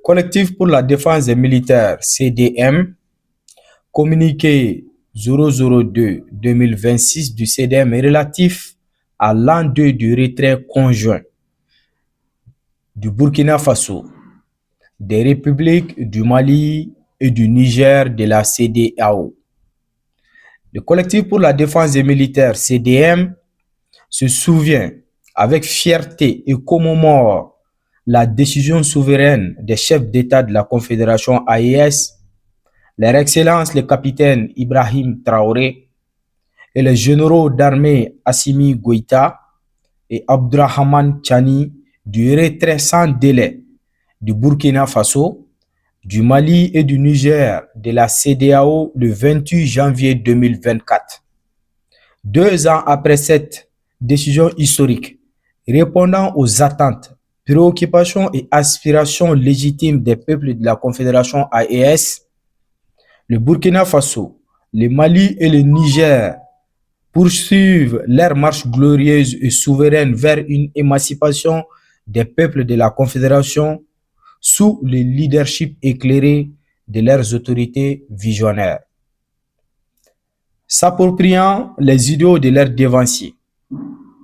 Collectif pour la défense des militaires, CDM, communiqué 002-2026 du CDM est relatif à l'an 2 du retrait conjoint du Burkina Faso, des républiques du Mali et du Niger de la CEDEAO. Le collectif pour la défense des militaires, CDM, se souvient avec fierté et commémore la décision souveraine des chefs d'État de la Confédération AES, leur Excellence le capitaine Ibrahim Traoré et les généraux d'armée Assimi Goïta et Abdrahman Tchani du retrait sans délai du Burkina Faso, du Mali et du Niger de la CEDEAO le 28 janvier 2024. 2 ans après cette décision historique, répondant aux attentes, préoccupations et aspirations légitimes des peuples de la Confédération AES, le Burkina Faso, le Mali et le Niger poursuivent leur marche glorieuse et souveraine vers une émancipation des peuples de la Confédération sous le leadership éclairé de leurs autorités visionnaires. S'appropriant les idéaux de leurs devanciers,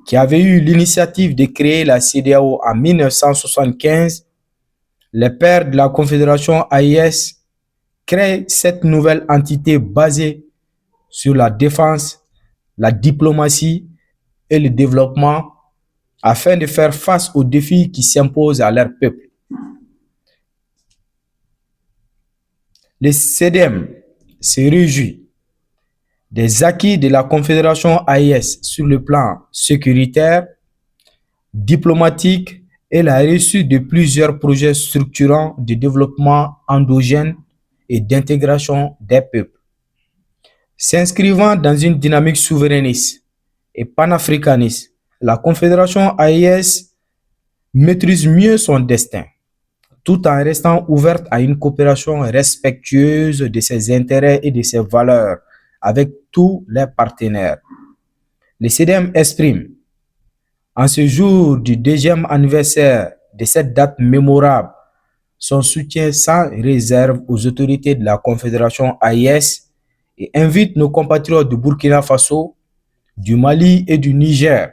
qui avaient eu l'initiative de créer la CEDEAO en 1975, les pères de la Confédération AES créent cette nouvelle entité basée sur la défense, la diplomatie et le développement afin de faire face aux défis qui s'imposent à leur peuple. Le CDM se réjouit des acquis de la Confédération AES sur le plan sécuritaire, diplomatique et la réussite de plusieurs projets structurants de développement endogène et d'intégration des peuples. S'inscrivant dans une dynamique souverainiste et panafricaniste, la Confédération AES maîtrise mieux son destin, tout en restant ouverte à une coopération respectueuse de ses intérêts et de ses valeurs avec tous les partenaires. Le CDM exprime, en ce jour du 2e anniversaire de cette date mémorable, son soutien sans réserve aux autorités de la Confédération AES et invite nos compatriotes du Burkina Faso, du Mali et du Niger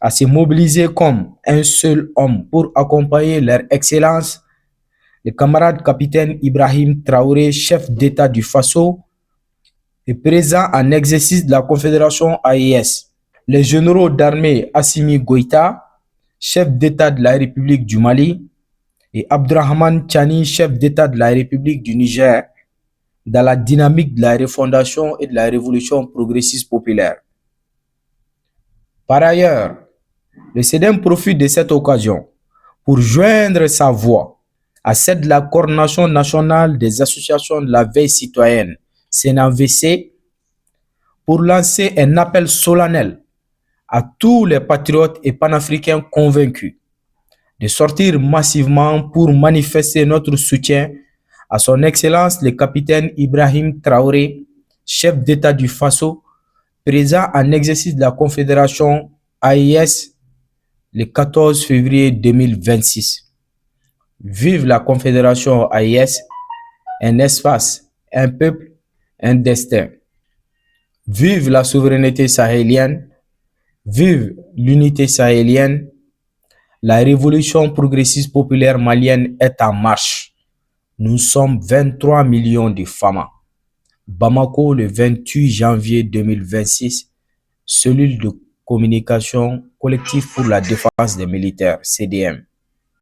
à se mobiliser comme un seul homme pour accompagner leur Excellence, le camarade capitaine Ibrahim Traoré, chef d'État du Faso, et présent en exercice de la Confédération AES. Les généraux d'armée Assimi Goïta, chef d'État de la République du Mali, et Abdrahman Tchani, chef d'État de la République du Niger, dans la dynamique de la refondation et de la révolution progressiste populaire. Par ailleurs, le CDM profite de cette occasion pour joindre sa voix à celle de la Coordination nationale des associations de la veille citoyenne, CNAVC, pour lancer un appel solennel à tous les patriotes et panafricains convaincus de sortir massivement pour manifester notre soutien à son Excellence le capitaine Ibrahim Traoré, chef d'État du Faso, présent en exercice de la Confédération AES le 14 février 2026. Vive la Confédération AES, un espace, un peuple, un destin. Vive la souveraineté sahélienne, vive l'unité sahélienne. La révolution progressiste populaire malienne est en marche. Nous sommes 23 millions de femmes. Bamako, le 28 janvier 2026, cellule de communication collective pour la défense des militaires, CDM.